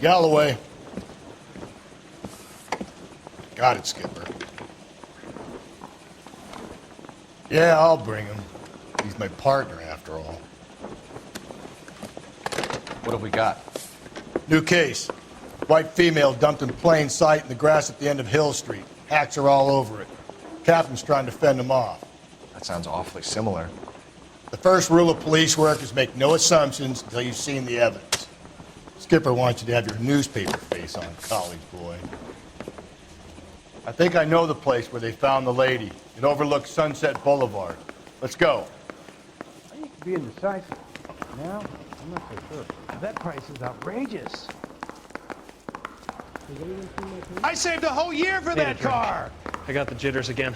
Galloway. Got it, Skipper. Yeah, I'll bring him. He's my partner, after all. What have we got? New case. White female dumped in plain sight in the grass at the end of Hill Street. Hacks are all over it. Captain's trying to fend them off. That sounds awfully similar. The first rule of police work is make no assumptions until you've seen the evidence. Skipper wants you to have your newspaper face on, college boy. I think I know the place where they found the lady. It overlooks Sunset Boulevard. Let's go. I used to be indecisive. Now, I'm not so sure. That price is outrageous. I saved a whole year for that car! I got the jitters again.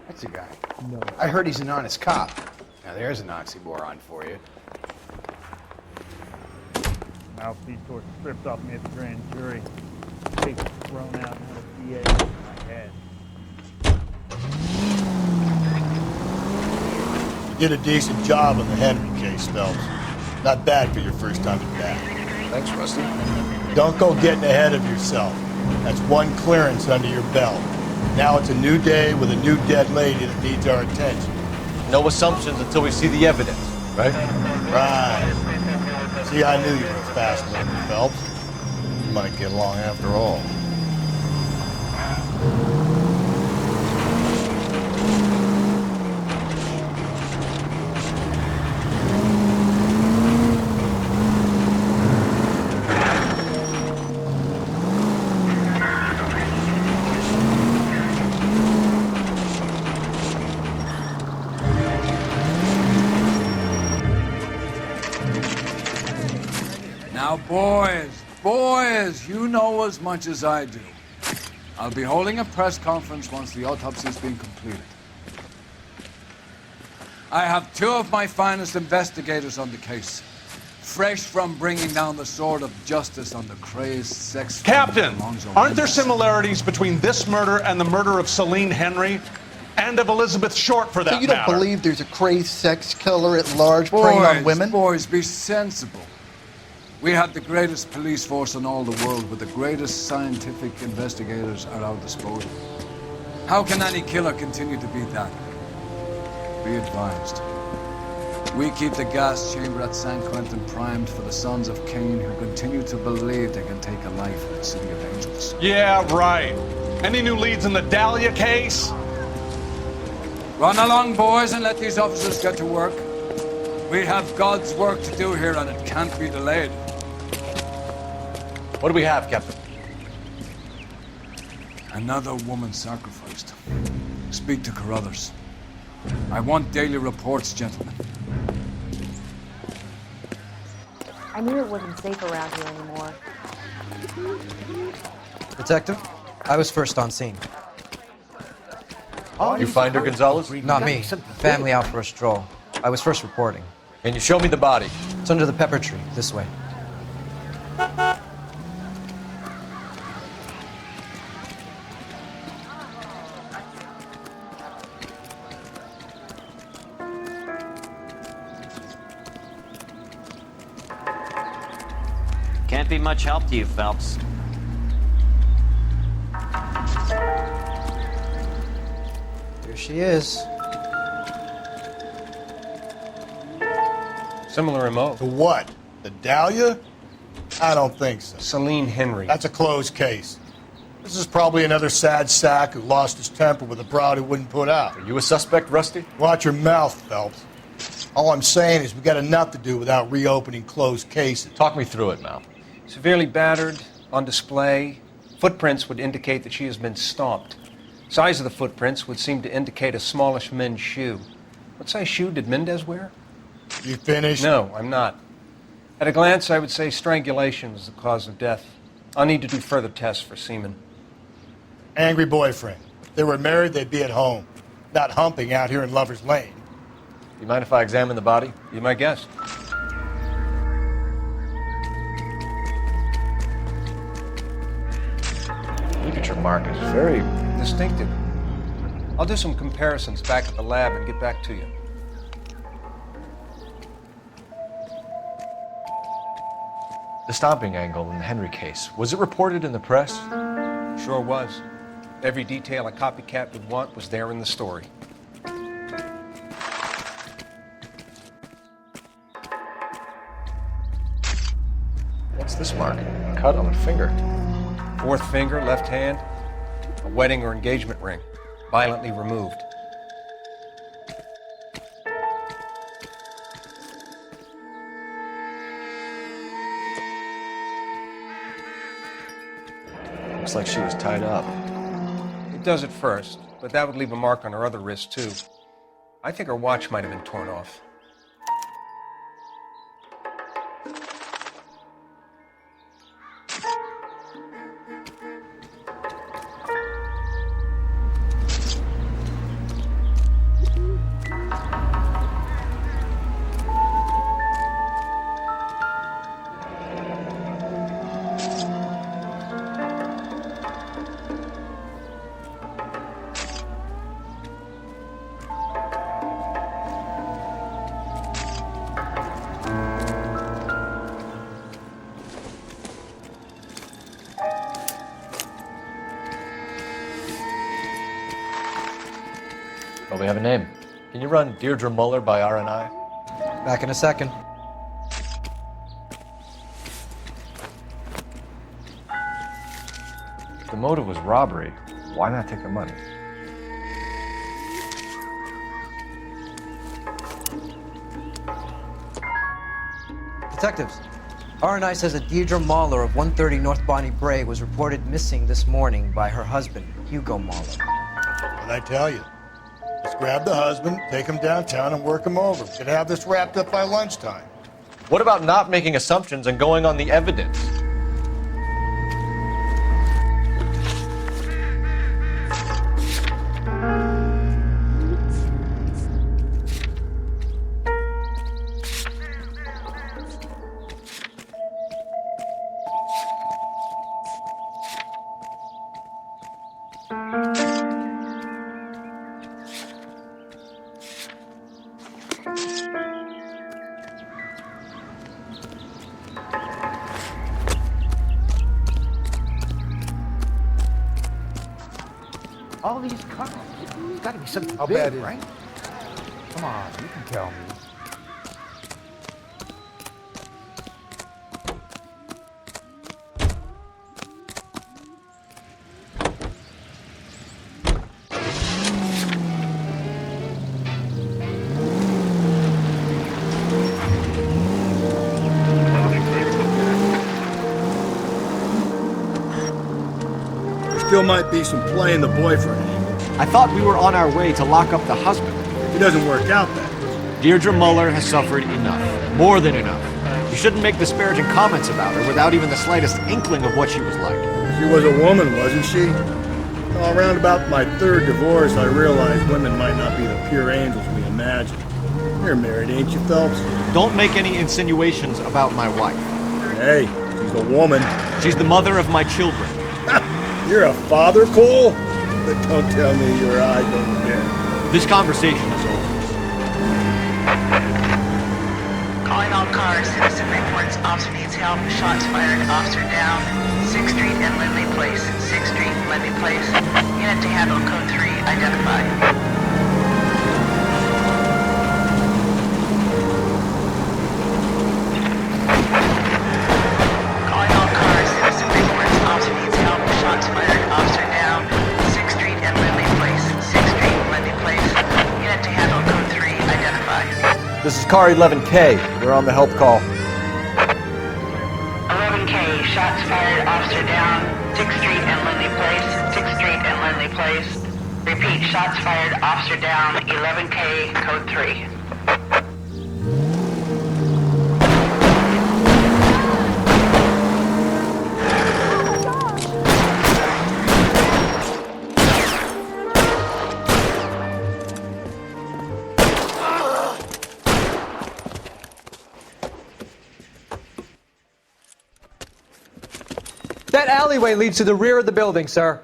That's a guy. No. I heard he's an honest cop. Now there's an oxymoron for you. Mouthpiece torch stripped off me at the grand jury. Case thrown out and had a DA in my head. You did a decent job on the Henry case, Phelps. Not bad for your first time at bat. Thanks, Rusty. Don't go getting ahead of yourself. That's one clearance under your belt. Now it's a new day with a new dead lady that needs our attention. No assumptions until we see the evidence, right? Right. See, I knew you were fast learner, Phelps. You might get along after all. Now, boys, you know as much as I do. I'll be holding a press conference once the autopsy's been completed. I have two of my finest investigators on the case, fresh from bringing down the sword of justice on the crazed sex... Captain, aren't there similarities between this murder and the murder of Celine Henry? And of Elizabeth Short, for that matter? So you don't believe there's a crazed sex killer at large preying on women? Boys, be sensible. We have the greatest police force in all the world, with the greatest scientific investigators at our disposal. How can any killer continue to be that? Be advised. We keep the gas chamber at San Quentin primed for the sons of Cain who continue to believe they can take a life in the City of Angels. Yeah, right. Any new leads in the Dahlia case? Run along, boys, and let these officers get to work. We have God's work to do here, and it can't be delayed. What do we have, Captain? Another woman sacrificed. Speak to Carruthers. I want daily reports, gentlemen. I knew it wasn't safe around here anymore. Detective, I was first on scene. You find her, Gonzalez? Not me. Family out for a stroll. I was first reporting. Can you show me the body? It's under the pepper tree, this way. Can't be much help to you, Phelps. Here she is. Similar MO. To what? The Dahlia? I don't think so. Celine Henry. That's a closed case. This is probably another sad sack who lost his temper with a broad who wouldn't put out. Are you a suspect, Rusty? Watch your mouth, Phelps. All I'm saying is we got enough to do without reopening closed cases. Talk me through it, Mal. Severely battered, on display. Footprints would indicate that she has been stomped. Size of the footprints would seem to indicate a smallish men's shoe. What size shoe did Mendez wear? You finished? No, I'm not. At a glance, I would say strangulation was the cause of death. I'll need to do further tests for semen. Angry boyfriend. If they were married, they'd be at home, not humping out here in Lover's Lane. You mind if I examine the body? Be my guest. Look at your mark. It's very Distinctive. I'll do some comparisons back at the lab and get back to you. The stomping angle in the Henry case. Was it reported in the press? Sure was. Every detail a copycat would want was there in the story. What's this mark? Cut on the finger. Fourth finger, left hand, a wedding or engagement ring, violently removed. Looks like she was tied up. It does at first, but that would leave a mark on her other wrist, too. I think her watch might have been torn off. Well, we have a name. Can you run Deirdre Muller by RNI? Back in a second. If the motive was robbery, why not take the money? Detectives, RNI says that Deirdre Mahler of 130 North Bonnie Bray was reported missing this morning by her husband, Hugo Mahler. What'd I tell you? Let's grab the husband, take him downtown, and work him over. We could have this wrapped up by lunchtime. What about not making assumptions and going on the evidence? All these cars. It's got to be something How big, bad is it? right? Come on, you can tell me. Still might be some play in the boyfriend. I thought we were on our way to lock up the husband. He doesn't work out that way. Deirdre Muller has suffered enough. More than enough. You shouldn't make disparaging comments about her without even the slightest inkling of what she was like. She was a woman, wasn't she? Well, around about my third divorce, I realized women might not be the pure angels we imagine. You're married, ain't you, Phelps? Don't make any insinuations about my wife. Hey, she's a woman. She's the mother of my children. You're a father, Cole? But don't tell me your eyes don't get. This conversation is over. Calling all cars, citizen reports, officer needs help, shots fired, officer down, 6th Street and Lindley Place, 6th Street and Lindley Place, unit to handle code 3, identified. This is car 11K. We're on the help call. 11K, shots fired, officer down, 6th Street and Lindley Place, 6th Street and Lindley Place. Repeat, shots fired, officer down, 11K, code 3. That alleyway leads to the rear of the building, sir.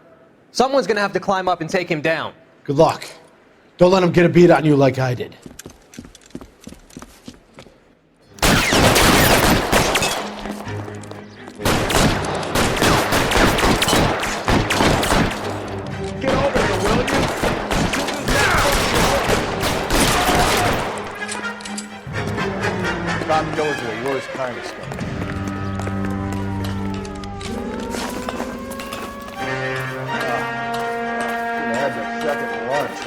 Someone's gonna have to climb up and take him down. Good luck. Don't let him get a beat on you like I did. Get over here, will you? Tom goes there. You're always kind of stuff. Had that second lunch.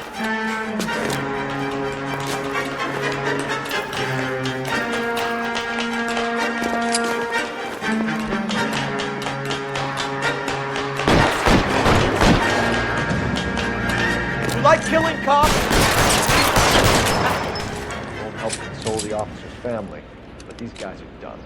You like killing cops? Won't help console the officer's family, but these guys are done.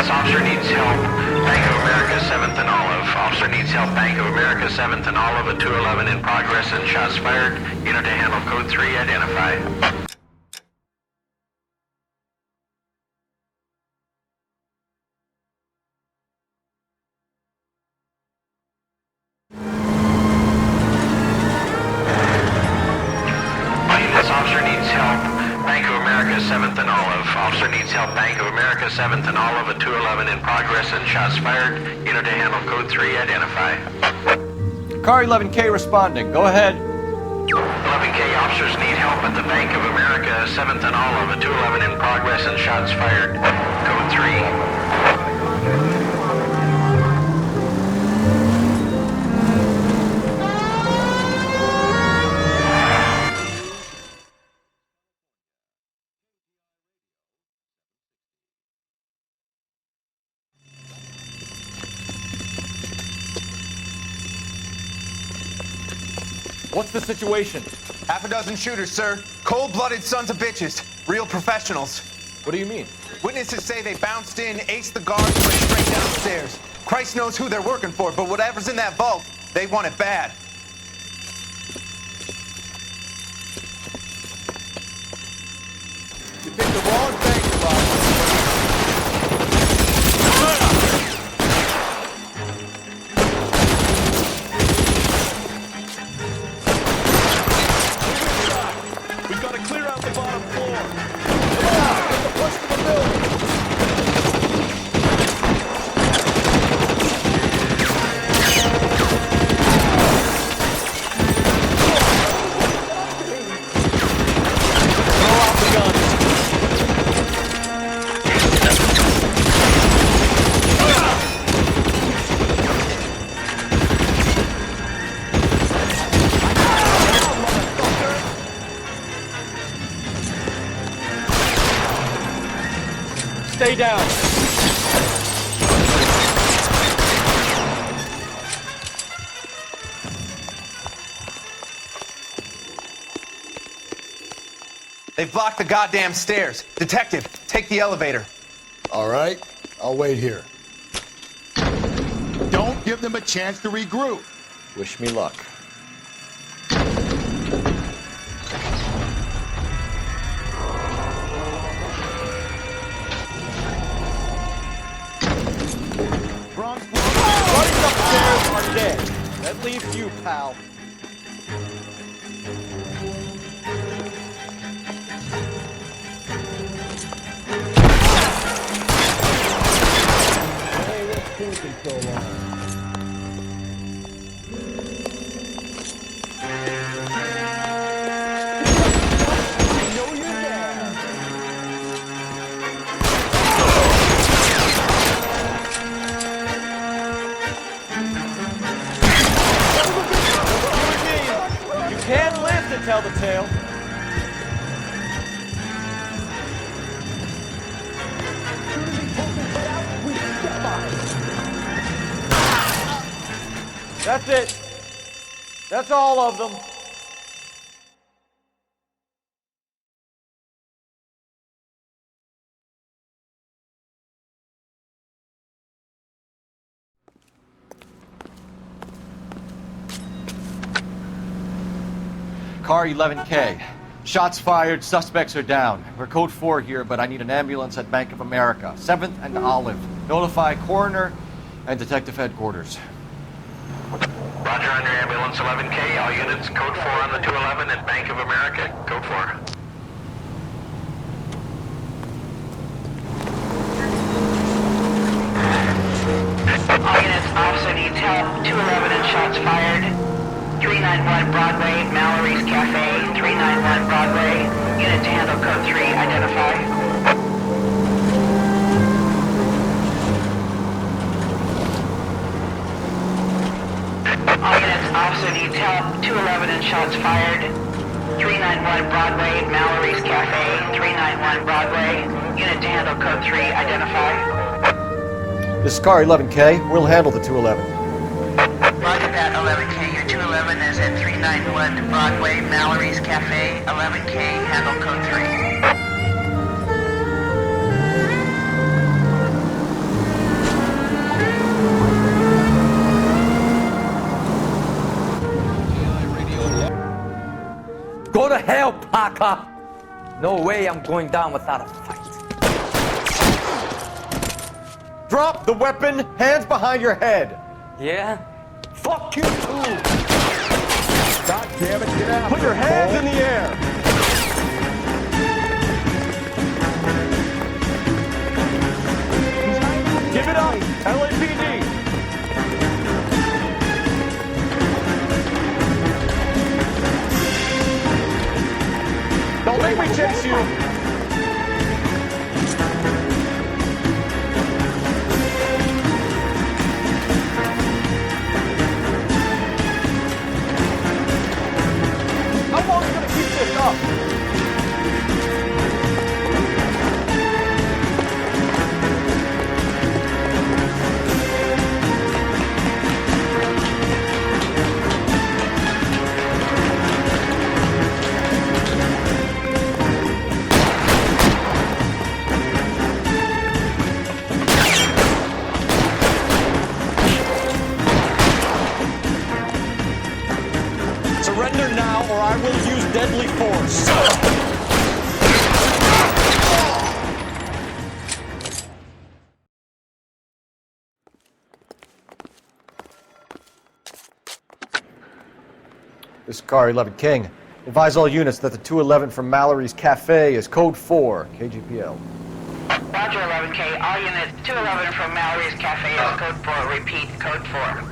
Officer needs help. Bank of America, 7th and Olive. Officer needs help. Bank of America, 7th and Olive, a 211 in progress and shots fired. Unit to handle code 3, identify. Officer needs help. Bank of America, 7th and Olive. Officer needs help. Bank of America, 7th and Olive, a 211 in progress and shots fired. Unit to handle code 3, identify. Car 11K responding. Go ahead. 11K, officers need help at the Bank of America, 7th and Olive, a 211 in progress and shots fired. Code 3. What's the situation? Half a dozen shooters, sir. Cold-blooded sons of bitches. Real professionals. What do you mean? Witnesses say they bounced in, aced the guards, and went straight downstairs. Christ knows who they're working for, but whatever's in that vault, they want it bad. You picked the wrong bank, Bob. We've got to clear out the bottom floor. Push to the building. Throw out the guns. Stay down. They've blocked the goddamn stairs. Detective, take the elevator. All right, I'll wait here. Don't give them a chance to regroup. Wish me luck. Buddies upstairs are dead. That leaves you, pal. That's it. That's all of them. Car 11K. Shots fired, suspects are down. We're code 4 here, but I need an ambulance at Bank of America. 7th and Olive. Notify coroner and detective headquarters. Roger, under ambulance 11K. All units, code 4 on the 211 at Bank of America. Code 4. All units, officer needs help. 211 and shots fired. 391 Broadway, Mallory's Cafe. 391 Broadway. Unit to handle code 3, identify. All units, officer needs help. 211 and shots fired. 391 Broadway, Mallory's Cafe. 391 Broadway. Unit to handle code 3, identify. This is car 11K. We'll handle the 211. Roger that, 11K. Your 211 is at 391 Broadway, Mallory's Cafe. 11K, handle code 3. Go to hell, Parker! No way I'm going down without a fight. Drop the weapon, hands behind your head. Yeah? Fuck you too! God damn it, get out. Put your hands in the air. Give it up, LAPD. Don't make me chase you. How long are you going to keep this up? Surrender now, or I will use deadly force. This is car 11 King. Advise all units that the 211 from Mallory's Cafe is code 4, KGPL. Roger, 11K. All units, 211 from Mallory's Cafe is code 4. Repeat, code 4.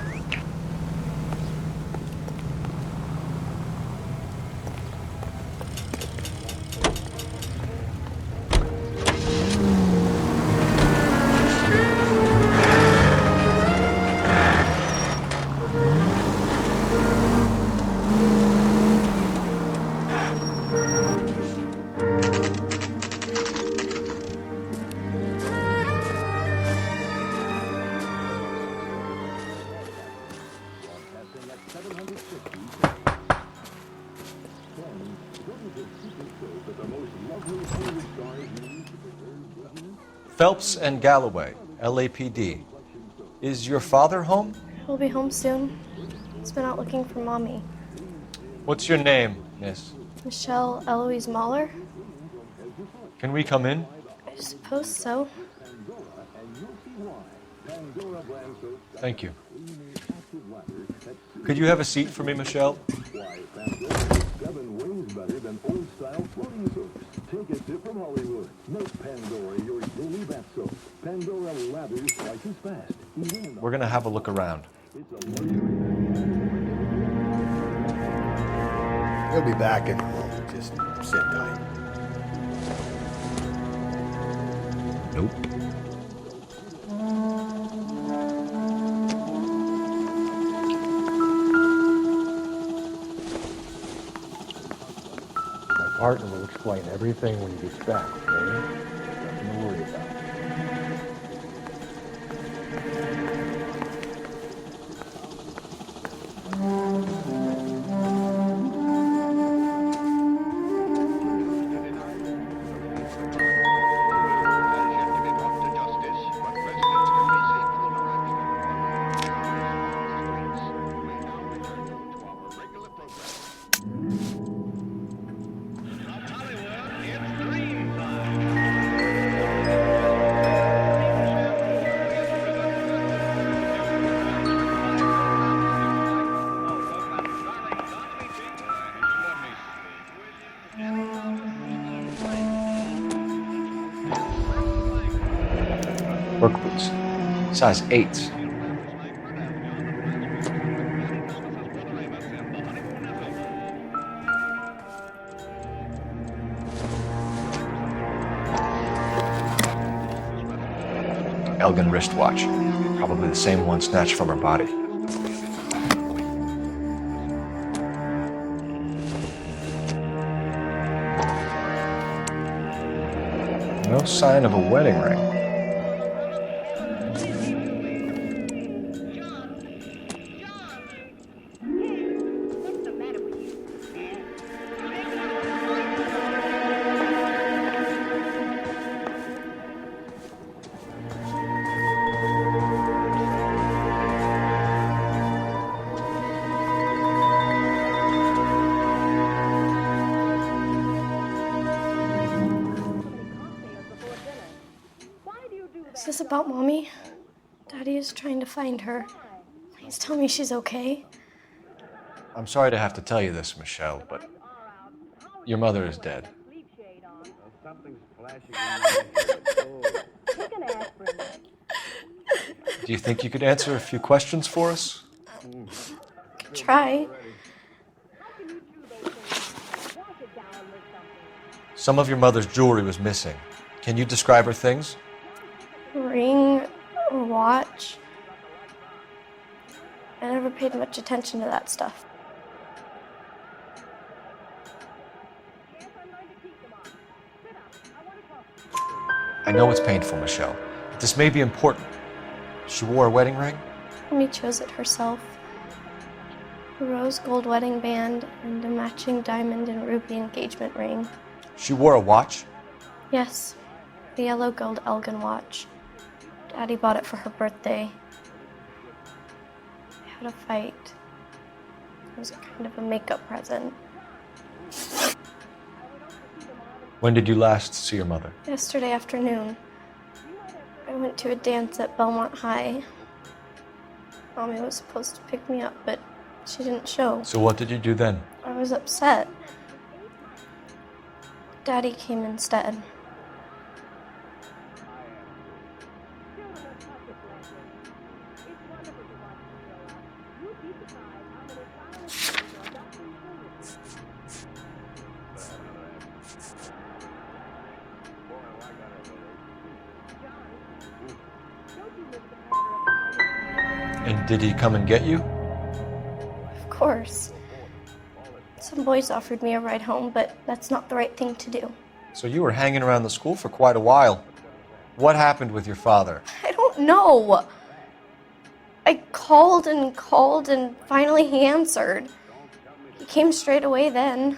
Phelps and Galloway, LAPD. Is your father home? He'll be home soon. He's been out looking for Mommy. What's your name, miss? Michelle Eloise Mahler? Can we come in? I suppose so. Thank you. Could you have a seat for me, Michelle? Take a tip from Hollywood. Make Pandora your daily bath soap. Pandora lathers twice as fast. We're going to have a look around. He'll be back in a moment. Just sit tight. Nope. My partner will explain everything when you get back, okay? Nothing to worry about. Work boots. Size 8s. Elgin wristwatch. Probably the same one snatched from her body. No sign of a wedding ring. Is this about Mommy? Daddy is trying to find her. Please tell me she's okay. I'm sorry to have to tell you this, Michelle, but your mother is dead. Do you think you could answer a few questions for us? Try. Some of your mother's jewelry was missing. Can you describe her things? Ring or watch. I never paid much attention to that stuff. I know it's painful, Michelle, but this may be important. She wore a wedding ring? Mommy chose it herself. A rose gold wedding band and a matching diamond and ruby engagement ring. She wore a watch? Yes, the yellow gold Elgin watch. Daddy bought it for her birthday. They had a fight. It was kind of a makeup present. When did you last see your mother? Yesterday afternoon, I went to a dance at Belmont High. Mommy was supposed to pick me up, but she didn't show. So what did you do then? I was upset. Daddy came instead. And did he come and get you? Of course. Some boys offered me a ride home, but that's not the right thing to do. So you were hanging around the school for quite a while. What happened with your father? I don't know. I called and finally he answered. He came straight away then.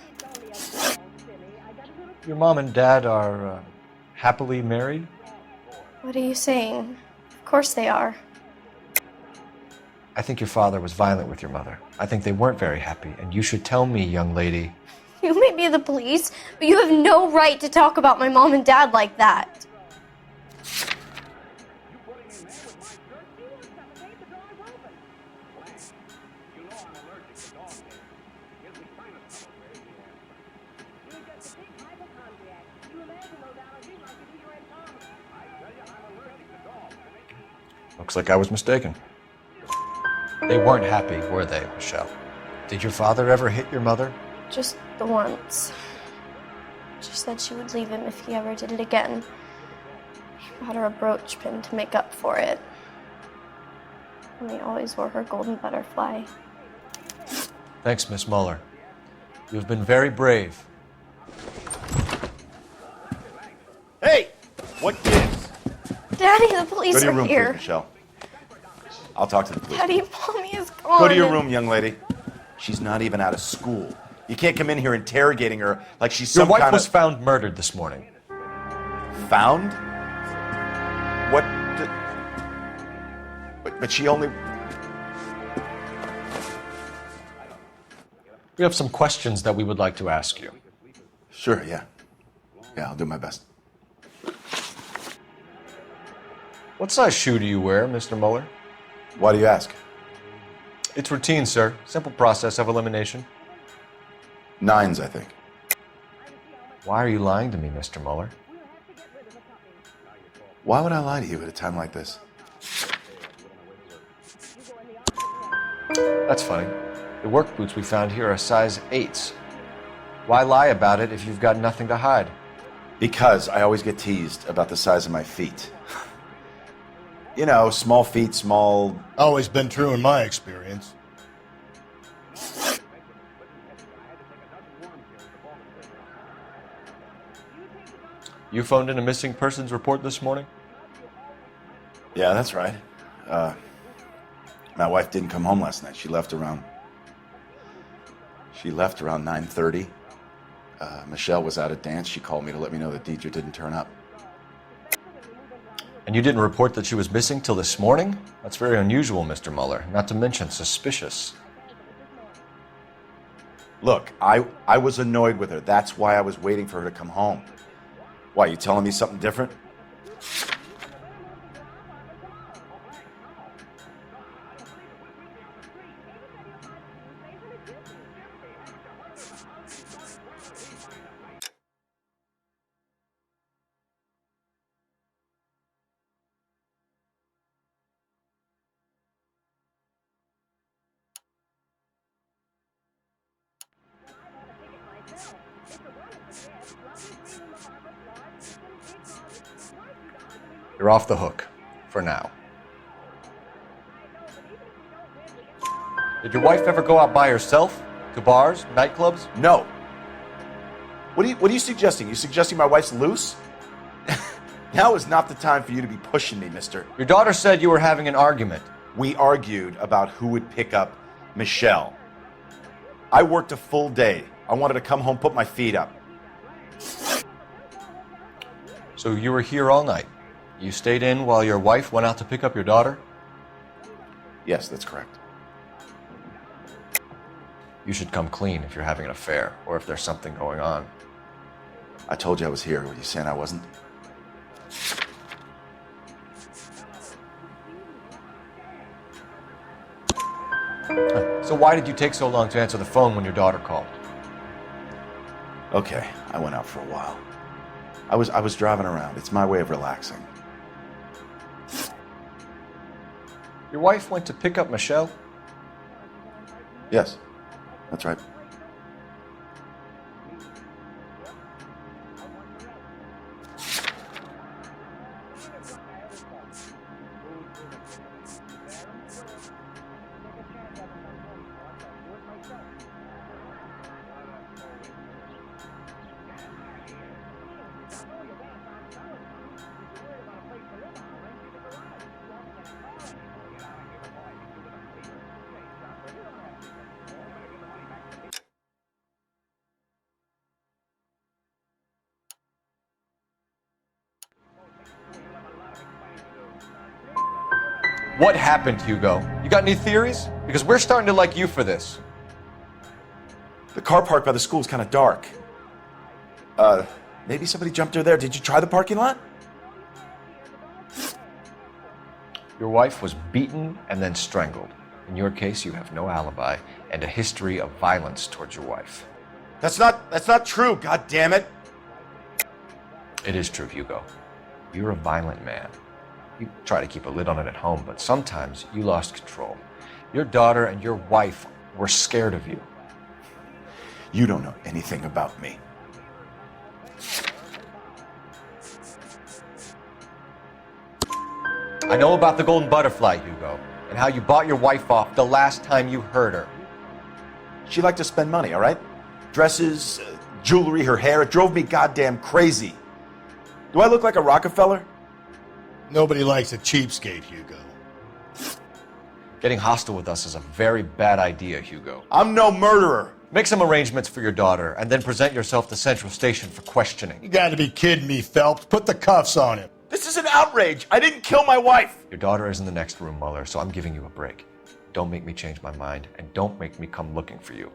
Your mom and dad are happily married? What are you saying? Of course they are. I think your father was violent with your mother. I think they weren't very happy, and you should tell me, young lady. You may be the police, but you have no right to talk about my mom and dad like that. Looks like I was mistaken. They weren't happy, were they, Michelle? Did your father ever hit your mother? Just the once. She said she would leave him if he ever did it again. He bought her a brooch pin to make up for it. And he always wore her golden butterfly. Thanks, Miss Muller. You've been very brave. Hey! What gives? Daddy, the police Go to your are room, here. please, Michelle. I'll talk to the police. Daddy, Mommy is gone. Go to your room, young lady. She's not even out of school. You can't come in here interrogating her like she's Your some wife kind was of... found murdered this morning. Found? What? But she only... We have some questions that we would like to ask you. Sure, yeah. Yeah, I'll do my best. What size shoe do you wear, Mr. Muller? Why do you ask? It's routine, sir. Simple process of elimination. 9s, I think. Why are you lying to me, Mr. Muller? Why would I lie to you at a time like this? That's funny. The work boots we found here are size 8s. Why lie about it if you've got nothing to hide? Because I always get teased about the size of my feet. You know, small feet, small... Always been true in my experience. You phoned in a missing persons report this morning? Yeah, that's right. My wife didn't come home last night. She left around 9:30. Michelle was out at dance. She called me to let me know that Deidre didn't turn up. And you didn't report that she was missing till this morning? That's very unusual, Mr. Mueller, not to mention suspicious. Look, I was annoyed with her. That's why I was waiting for her to come home. Why, you telling me something different? You're off the hook, for now. Did your wife ever go out by herself? To bars, nightclubs? No. What are you suggesting? You suggesting my wife's loose? Now is not the time for you to be pushing me, mister. Your daughter said you were having an argument. We argued about who would pick up Michelle. I worked a full day. I wanted to come home, put my feet up. So you were here all night? You stayed in while your wife went out to pick up your daughter? Yes, that's correct. You should come clean if you're having an affair, or if there's something going on. I told you I was here. Were you saying I wasn't? So why did you take so long to answer the phone when your daughter called? Okay, I went out for a while. I was driving around. It's my way of relaxing. Your wife went to pick up Michelle? Yes, that's right. What happened, Hugo? You got any theories? Because we're starting to like you for this. The car parked by the school is kind of dark. Maybe somebody jumped her there. Did you try the parking lot? Your wife was beaten and then strangled. In your case, you have no alibi and a history of violence towards your wife. That's not true, god damn it. It is true, Hugo. You're a violent man. You try to keep a lid on it at home, but sometimes you lost control. Your daughter and your wife were scared of you. You don't know anything about me. I know about the golden butterfly, Hugo, and how you bought your wife off the last time you heard her. She liked to spend money, all right? Dresses, jewelry, her hair. It drove me goddamn crazy. Do I look like a Rockefeller? Nobody likes a cheapskate, Hugo. Getting hostile with us is a very bad idea, Hugo. I'm no murderer. Make some arrangements for your daughter, and then present yourself to Central Station for questioning. You gotta be kidding me, Phelps. Put the cuffs on him. This is an outrage. I didn't kill my wife. Your daughter is in the next room, Mueller, so I'm giving you a break. Don't make me change my mind, and don't make me come looking for you.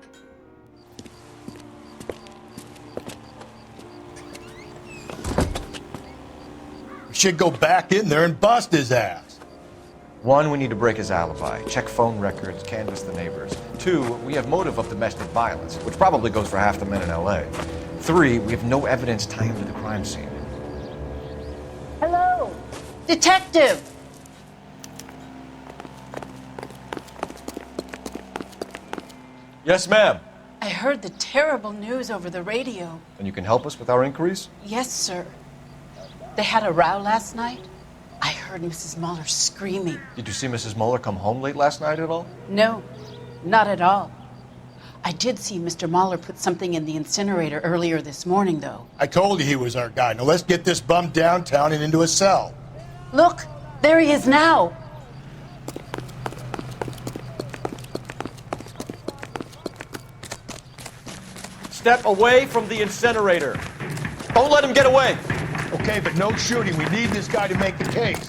We should go back in there and bust his ass. 1, we need to break his alibi, check phone records, canvass the neighbors. 2, we have motive of domestic violence, which probably goes for half the men in LA. 3, we have no evidence tying him to the crime scene. Hello. Detective! Yes, ma'am. I heard the terrible news over the radio. And you can help us with our inquiries? Yes, sir. They had a row last night. I heard Mrs. Muller screaming. Did you see Mrs. Muller come home late last night at all? No, not at all. I did see Mr. Muller put something in the incinerator earlier this morning, though. I told you he was our guy. Now let's get this bum downtown and into a cell. Look, there he is now. Step away from the incinerator. Don't let him get away. Okay, but no shooting. We need this guy to make the case.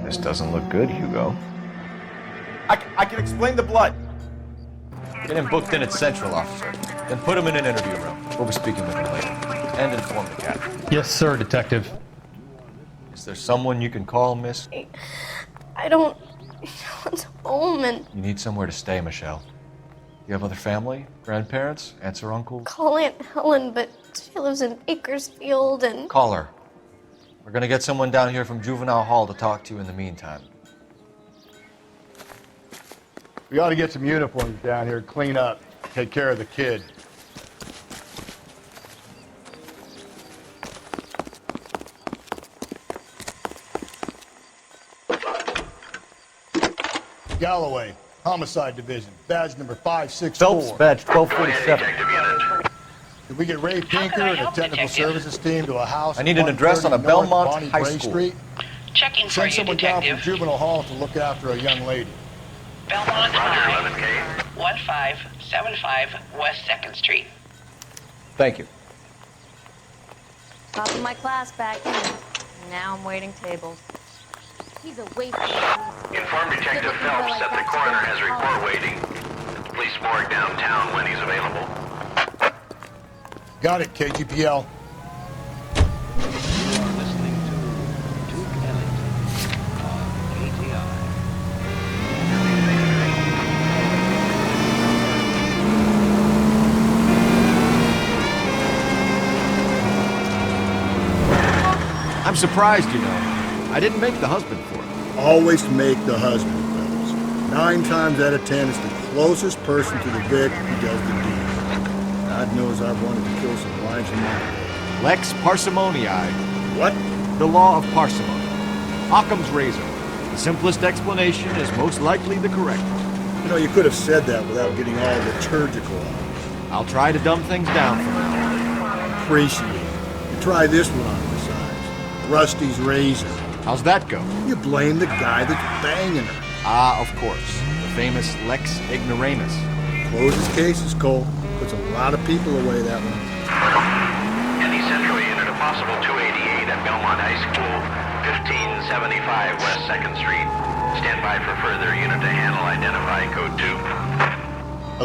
This doesn't look good, Hugo. I can explain the blood. Get him booked in at Central, officer. Then put him in an interview room. We'll be speaking with him later. And inform the captain. Yes, sir, Detective. Is there someone you can call, miss? I don't want home and You need somewhere to stay, Michelle. You have other family? Grandparents? Aunts or uncles? call Aunt Helen, but she lives in Bakersfield and... Call her. We're gonna get someone down here from Juvenile Hall to talk to you in the meantime. We ought to get some uniforms down here, clean up, take care of the kid. Galloway, Homicide Division, badge number 564. Phelps, badge 1247. Did we get Ray Pinker and the technical services team to a house? I need an address on a North Belmont Bonnie High Bray School. Street? Checking for Send you, someone down Detective. from Juvenile Hall to look after a young lady. Belmont High, 1575 West 2nd Street. Thank you. Top of my class back in. Now I'm waiting tables. He's a waste of police. Inform Detective Phelps that the coroner has a report waiting at the police morgue downtown when he's available. Got it, KGPL. I'm surprised, you know. I didn't make the husband for it. Always make the husband, fellas. 9 times out of 10, it's the closest person to the victim who does the deed. God knows I've wanted to kill some wives in my day. Lex parsimoniae. What? The law of parsimony. Occam's razor. The simplest explanation is most likely the correct one. You know, you could have said that without getting all liturgical on it. I'll try to dumb things down for now. Appreciate it. You try this one on besides. Rusty's razor. How's that go? You blame the guy that's banging her. Ah, of course. The famous Lex ignoramus. Closes cases, Cole. Puts a lot of people away, that one. Any Central unit, a possible 288 at Belmont High School, 1575 West 2nd Street. Stand by for further unit to handle. Identify code 2.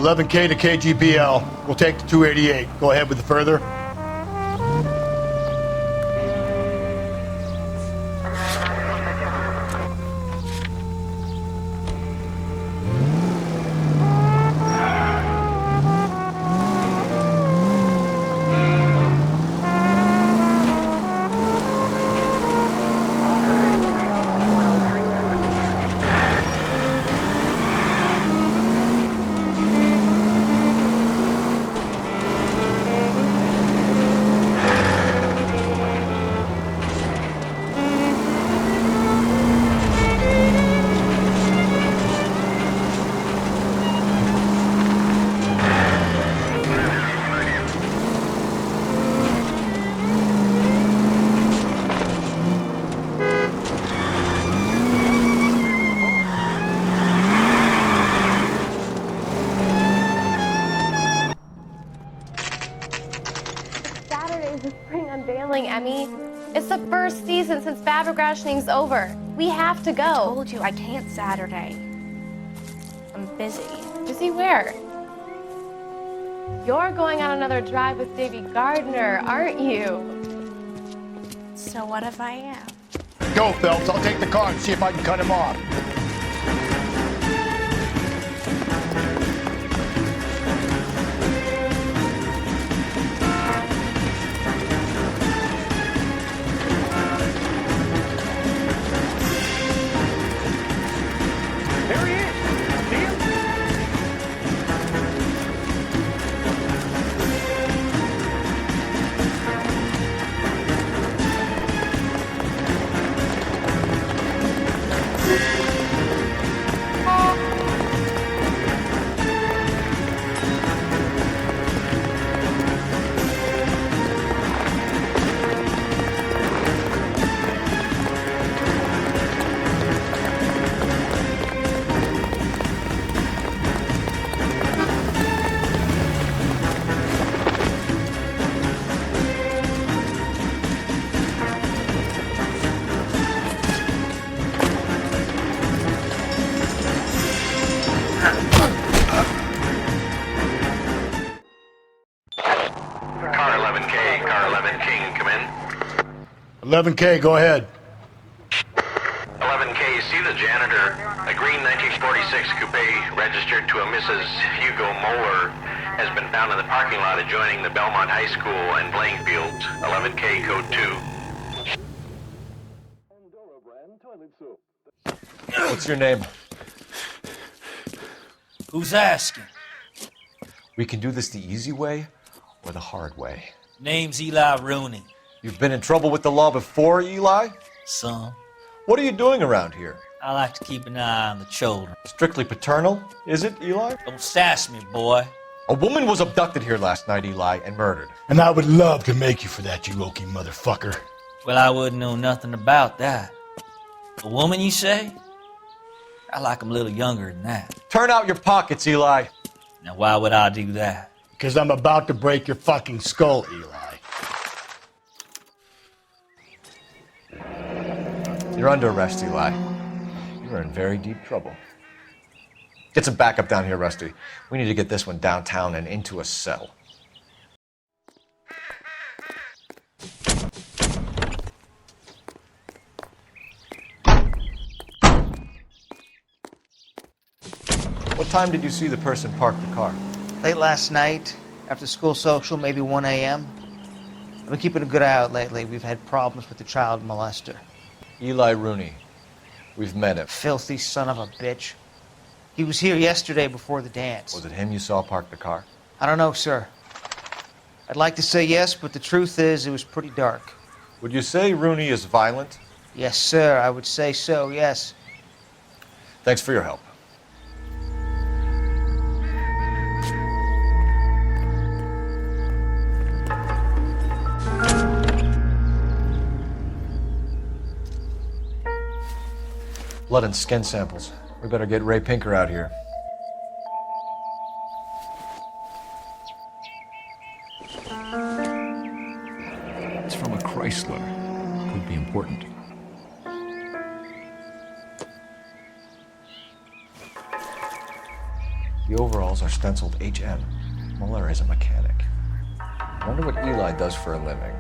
11K to KGPL. We'll take the 288. Go ahead with the further. Saturday's the spring unveiling, Emmy. It's the first season since Fabric rationing's over. We have to go. I told you I can't Saturday. I'm busy. Busy where? You're going on another drive with Davy Gardner, aren't you? So what if I am? Go, Phelps. I'll take the car and see if I can cut him off. There he is. See him? Car 11K, Car 11 King, come in. 11K, go ahead. 11K, see the janitor. A green 1946 coupe registered to a Mrs. Hugo Moeller has been found in the parking lot adjoining the Belmont High School and playing fields. 11K, code 2. What's your name? Who's asking? We can do this the easy way or the hard way. Name's Eli Rooney. You've been in trouble with the law before, Eli? Some. What are you doing around here? I like to keep an eye on the children. Strictly paternal, is it, Eli? Don't sass me, boy. A woman was abducted here last night, Eli, and murdered. And I would love to make you for that, you oaky motherfucker. Well, I wouldn't know nothing about that. A woman, you say? I like 'em a little younger than that. Turn out your pockets, Eli. Now, why would I do that? Because I'm about to break your fucking skull, Eli. You're under arrest, Eli. You're in very deep trouble. Get some backup down here, Rusty. We need to get this one downtown and into a cell. What time did you see the person park the car? Late last night, after school social, maybe 1 a.m. I've been keeping a good eye out lately. We've had problems with the child molester. Eli Rooney. We've met him. Filthy son of a bitch. He was here yesterday before the dance. Was it him you saw park the car? I don't know, sir. I'd like to say yes, but the truth is it was pretty dark. Would you say Rooney is violent? Yes, sir. I would say so, yes. Thanks for your help. Blood and skin samples. We better get Ray Pinker out here. It's from a Chrysler. Could be important. The overalls are stenciled HM. Muller is a mechanic. I wonder what Eli does for a living.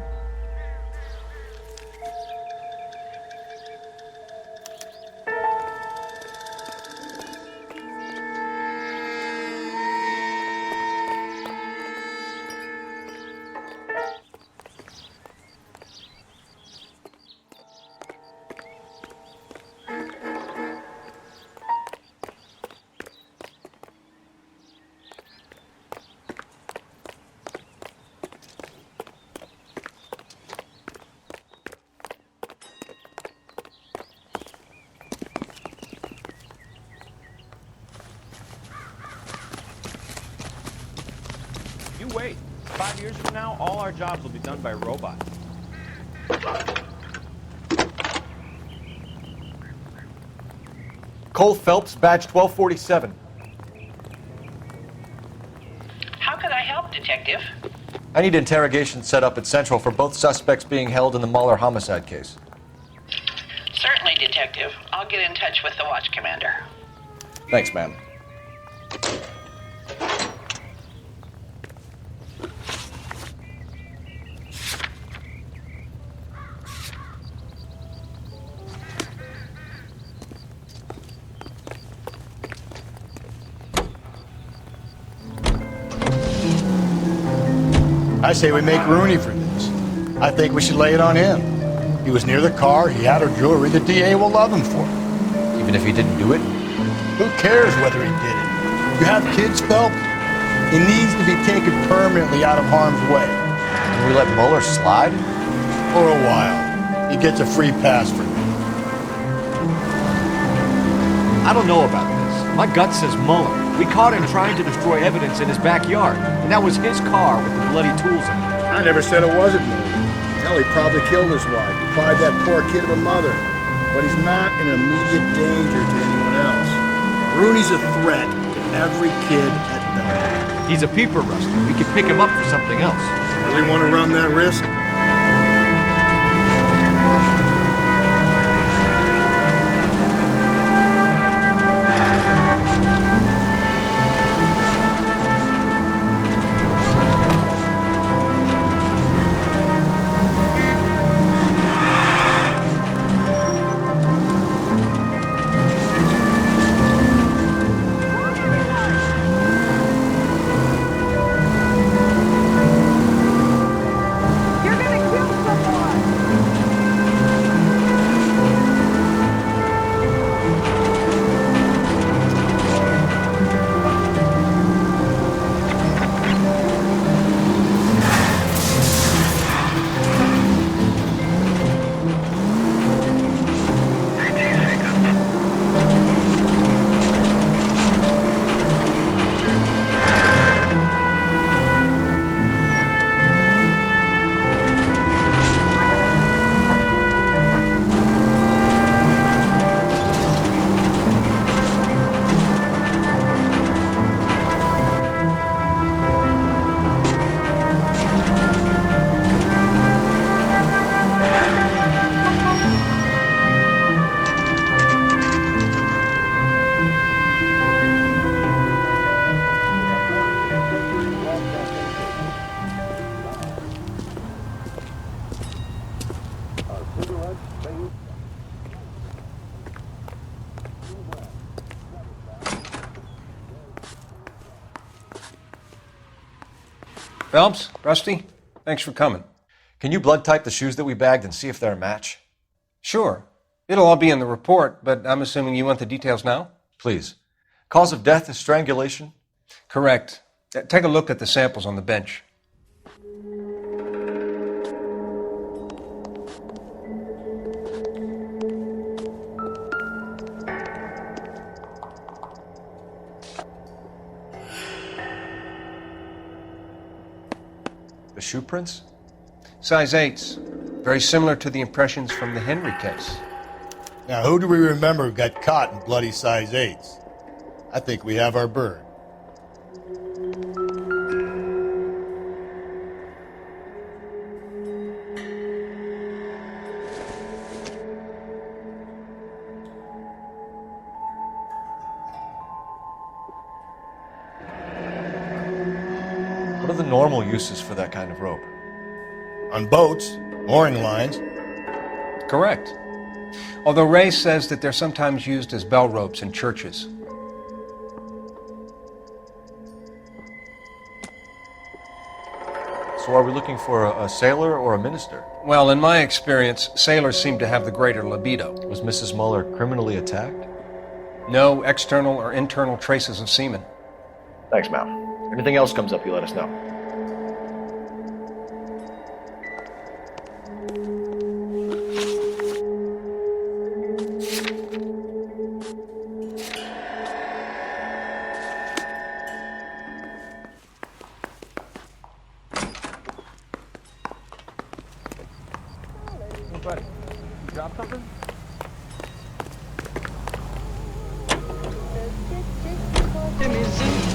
You wait. 5 years from now, all our jobs will be done by robots. Cole Phelps, badge 1247. How can I help, Detective? I need interrogation set up at Central for both suspects being held in the Muller homicide case. Certainly, Detective. I'll get in touch with the watch commander. Thanks, ma'am. I say we make Rooney for this. I think we should lay it on him. He was near the car, he had her jewelry, the DA will love him for it. Even if he didn't do it? Who cares whether he did it? You have kids, Phelps? He needs to be taken permanently out of harm's way. Can we let Muller slide? For a while. He gets a free pass for me. I don't know about this. My gut says Muller. We caught him trying to destroy evidence in his backyard, and that was his car with the bloody tools in it. I never said it wasn't Muller. Hell, he probably killed his wife, deprived that poor kid of a mother. But he's not an immediate danger to anyone else. Rooney's a threat to every kid at Bellevue. He's a peeper, Rusty. We could pick him up for something else. Really want to run that risk? Phelps, Rusty, thanks for coming. Can you blood type the shoes that we bagged and see if they're a match? Sure. It'll all be in the report, but I'm assuming you want the details now? Please. Cause of death is strangulation? Correct. Take a look at the samples on the bench. The shoe prints? Size 8s. Very similar to the impressions from the Henry case. Now, who do we remember got caught in bloody size 8s? I think we have our bird. What are the normal uses for that kind of rope? On boats, mooring lines. Correct. Although Ray says that they're sometimes used as bell ropes in churches. So are we looking for a sailor or a minister? Well, in my experience, sailors seem to have the greater libido. Was Mrs. Muller criminally attacked? No external or internal traces of semen. Thanks, Mal. Anything else comes up, you let us know. Hey, buddy, you drop something?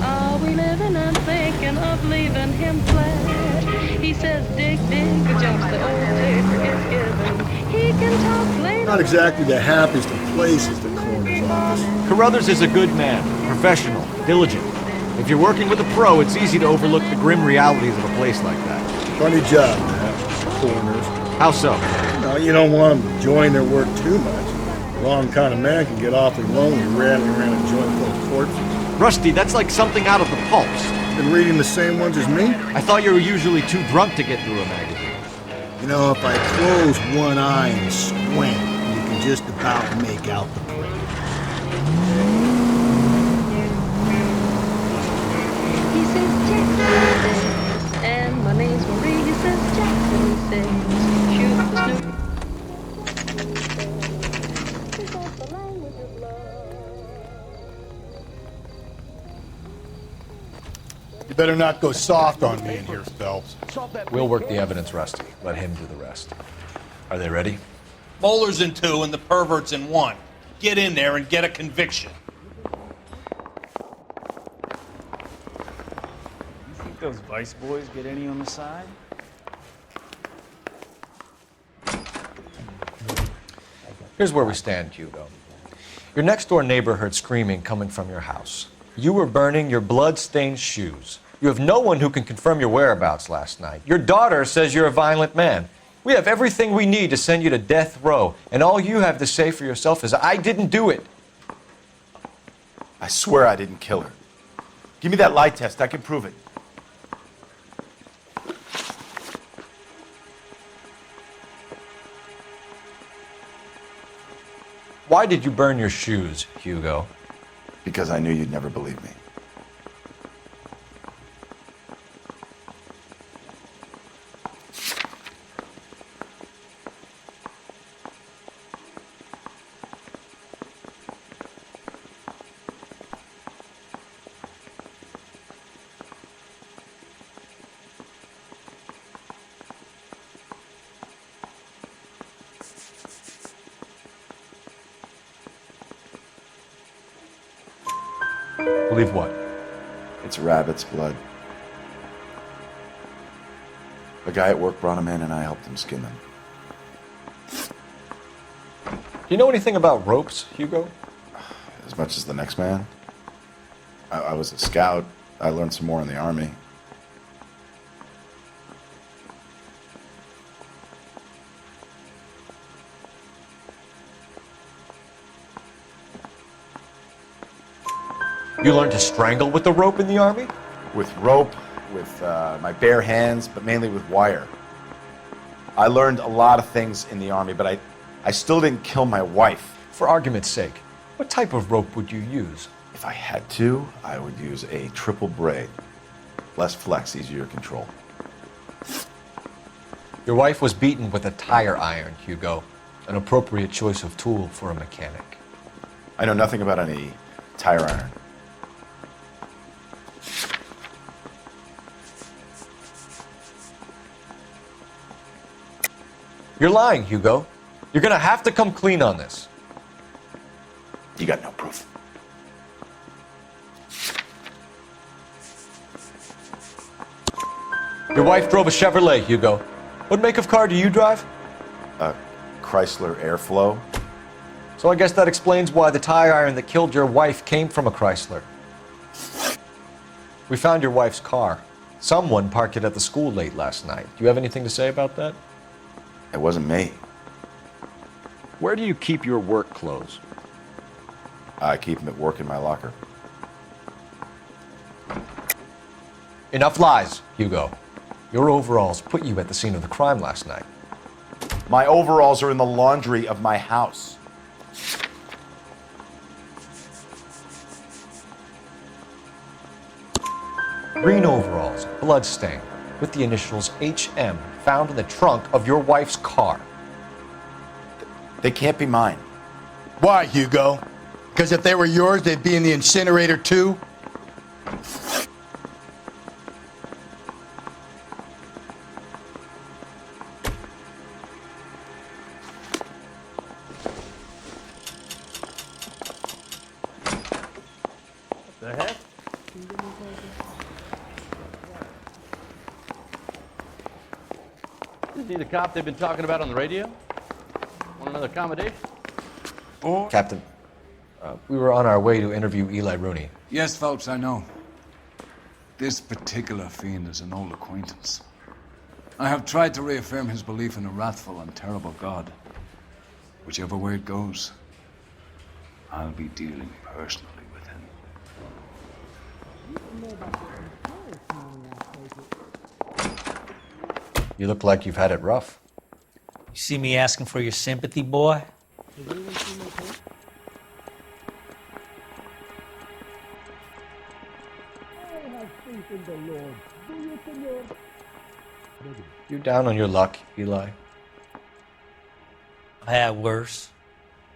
Are we living and thinking of leaving him flat? says dig, dig, jumps the old paper is given. He can talk plain. Not exactly the happiest of places, the coroner's office. Carruthers is a good man, professional, diligent. If you're working with a pro, it's easy to overlook the grim realities of a place like that. Funny job, man. Coroners. How so? No, you don't want them enjoying their work too much. Wrong kind of man can get awfully lonely rattling around a joint full of corpses. Rusty, that's like something out of the pulps. Been reading the same ones as me? I thought you were usually too drunk to get through a magazine. You know, if I close one eye and squint, you can just about make out the print. He says Jackson says, and my name's Marie. He says Jackson says, shoot the snoop. You better not go soft on me in here, Phelps. We'll work the evidence, Rusty. Let him do the rest. Are they ready? Bowler's in 2 and the pervert's in 1. Get in there and get a conviction. You think those Vice boys get any on the side? Here's where we stand, Hugo. Your next-door neighbor heard screaming coming from your house. You were burning your blood-stained shoes. You have no one who can confirm your whereabouts last night. Your daughter says you're a violent man. We have everything we need to send you to death row, and all you have to say for yourself is, I didn't do it. I swear I didn't kill her. Give me that lie test. I can prove it. Why did you burn your shoes, Hugo? Because I knew you'd never believe me. Believe what? It's rabbit's blood. A guy at work brought him in and I helped him skin them. Do you know anything about ropes, Hugo? As much as the next man. I was a scout. I learned some more in the Army. You learned to strangle with the rope in the Army? With rope, with my bare hands, but mainly with wire. I learned a lot of things in the Army, but I still didn't kill my wife. For argument's sake, what type of rope would you use? If I had to, I would use a triple braid. Less flex, easier to control. Your wife was beaten with a tire iron, Hugo. An appropriate choice of tool for a mechanic. I know nothing about any tire iron. You're lying, Hugo. You're gonna have to come clean on this. You got no proof. Your wife drove a Chevrolet, Hugo. What make of car do you drive? A Chrysler Airflow. So I guess that explains why the tire iron that killed your wife came from a Chrysler. We found your wife's car. Someone parked it at the school late last night. Do you have anything to say about that? It wasn't me. Where do you keep your work clothes? I keep them at work in my locker. Enough lies, Hugo. Your overalls put you at the scene of the crime last night. My overalls are in the laundry of my house. Green overalls, bloodstained, with the initials HM found in the trunk of your wife's car. They can't be mine. Why, Hugo? Because if they were yours, they'd be in the incinerator too? The heck? Is he the cop they've been talking about on the radio? Want another accommodation? Captain, we were on our way to interview Eli Rooney. Yes, Phelps, I know. This particular fiend is an old acquaintance. I have tried to reaffirm his belief in a wrathful and terrible God. Whichever way it goes, I'll be dealing personally with him. You look like you've had it rough. You see me asking for your sympathy, boy? You down on your luck, Eli? I've had worse.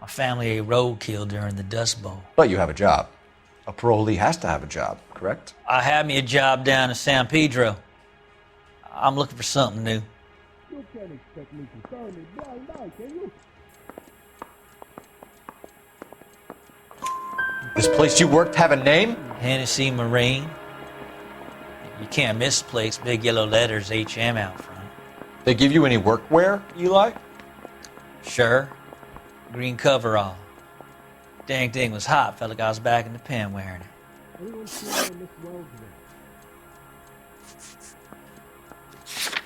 My family ate roadkill during the Dust Bowl. But you have a job. A parolee has to have a job, correct? I had me a job down in San Pedro. I'm looking for something new. You can't expect me to turn a blind eye, can you? This place you worked have a name? Hennessy Marine. You can't miss the place. Big yellow letters, HM out front. They give you any workwear, Eli? Sure. Green coverall. Dang thing was hot. Felt like I was back in the pen wearing it. Anyone seen Miss Wells there?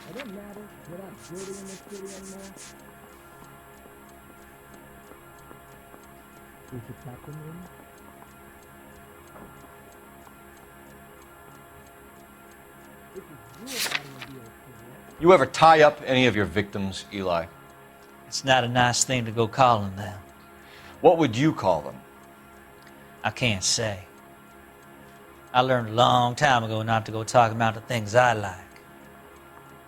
It doesn't matter. We're not dirty in this city anymore. Is the captain in? You ever tie up any of your victims, Eli? It's not a nice thing to go calling them. What would you call them? I can't say. I learned a long time ago not to go talking about the things I like.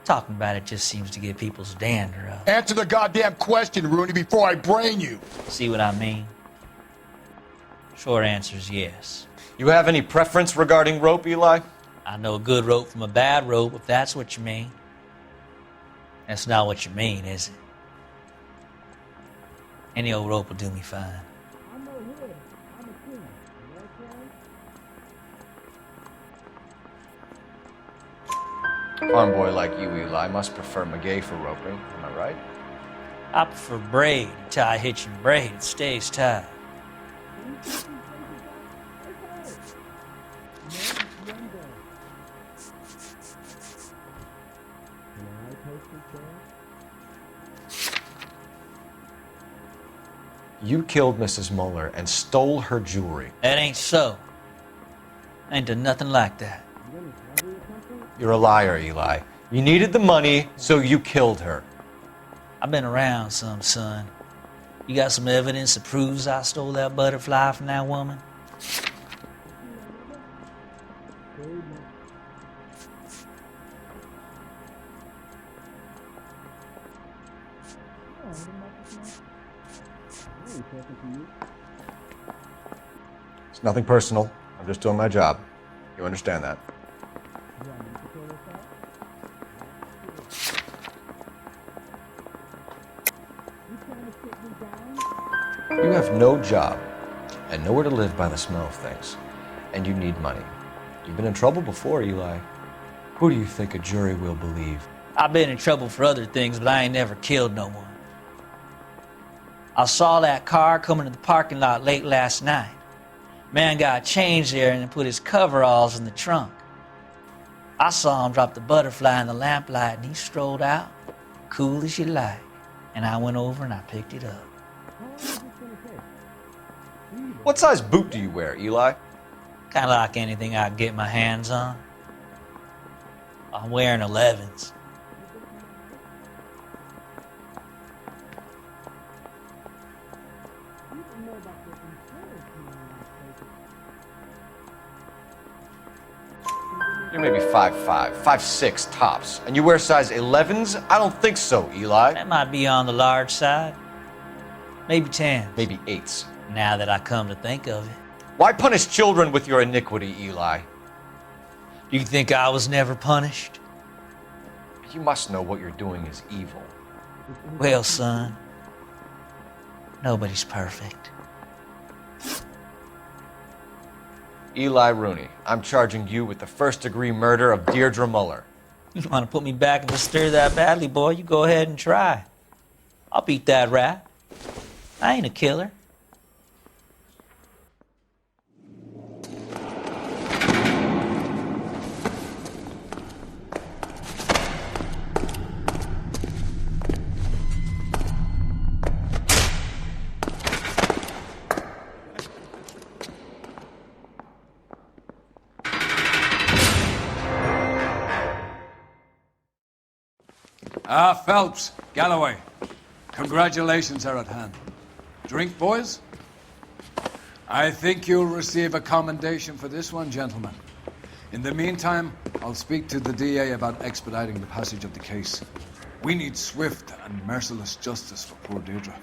Talking about it just seems to get people's dander up. Answer the goddamn question, Rooney, before I brain you. See what I mean? Short answer is yes. You have any preference regarding rope, Eli? I know a good rope from a bad rope, if that's what you mean. That's not what you mean, is it? Any old rope will do me fine. I'm no hood. I'm a king. You okay? Farm boy like you, Eli, must prefer Magay for roping. Am I right? I prefer braid. Tie hitch and braid. It stays tied. You killed Mrs. Muller and stole her jewelry. That ain't so. I ain't done nothing like that. You're a liar, Eli. You needed the money, so you killed her. I've been around some, son. You got some evidence that proves I stole that butterfly from that woman? It's nothing personal. I'm just doing my job. You understand that? You have no job and nowhere to live by the smell of things, and you need money. You've been in trouble before, Eli. Who do you think a jury will believe? I've been in trouble for other things, but I ain't never killed no one. I saw that car coming to the parking lot late last night. Man got changed there and put his coveralls in the trunk. I saw him drop the butterfly in the lamplight and he strolled out, cool as you like. And I went over and I picked it up. What size boot do you wear, Eli? Kind of like anything I can get my hands on. I'm wearing 11s. You're maybe 5'5", 5'6", tops. And you wear size 11s? I don't think so, Eli. That might be on the large side. Maybe 10s. Maybe 8s. Now that I come to think of it. Why punish children with your iniquity, Eli? Do you think I was never punished? You must know what you're doing is evil. Well, son, nobody's perfect. Eli Rooney, I'm charging you with the first-degree murder of Deirdre Muller. You want to put me back in the stir that badly, boy, you go ahead and try. I'll beat that rat. I ain't a killer. Phelps, Galloway. Congratulations are at hand. Drink, boys? I think you'll receive a commendation for this one, gentlemen. In the meantime, I'll speak to the DA about expediting the passage of the case. We need swift and merciless justice for poor Deirdre.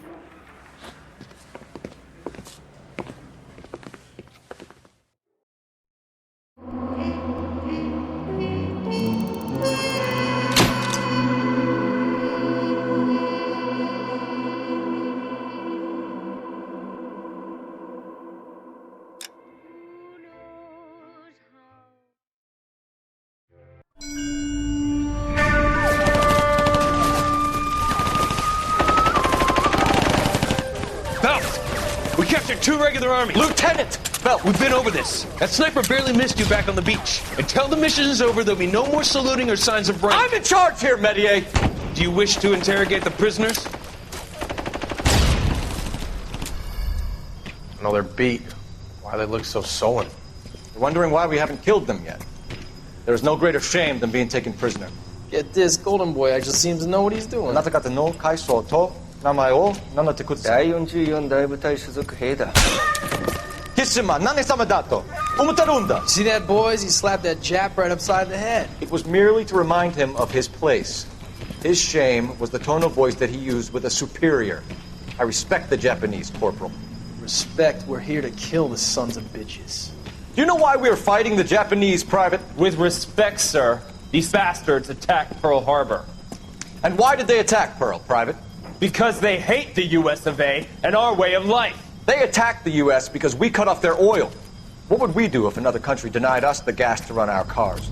We captured 2 regular armies. Lieutenant! Belt, we've been over this. That sniper barely missed you back on the beach. Until the mission is over, there'll be no more saluting or signs of rank. I'm in charge here, Medier! Do you wish to interrogate the prisoners? No, they're beat. Why they look so sullen? You're wondering why we haven't killed them yet. There's no greater shame than being taken prisoner. Get this, Golden Boy actually seems to know what he's doing. なた方の会社と名前を名乗ってください。第44大部隊所属兵だ。キッシュマン、何様だと思ってるんだ。See that, boys? He slapped that Jap right upside the head. It was merely to remind him of his place. His shame was the tone of voice that he used with a superior. I respect the Japanese, Corporal. Respect, we're here to kill the sons of bitches. Do you know why we are fighting the Japanese, Private? With respect, sir, these bastards attacked Pearl Harbor. And why did they attack Pearl, Private? Because they hate the US of A and our way of life. They attacked the US because we cut off their oil. What would we do if another country denied us the gas to run our cars?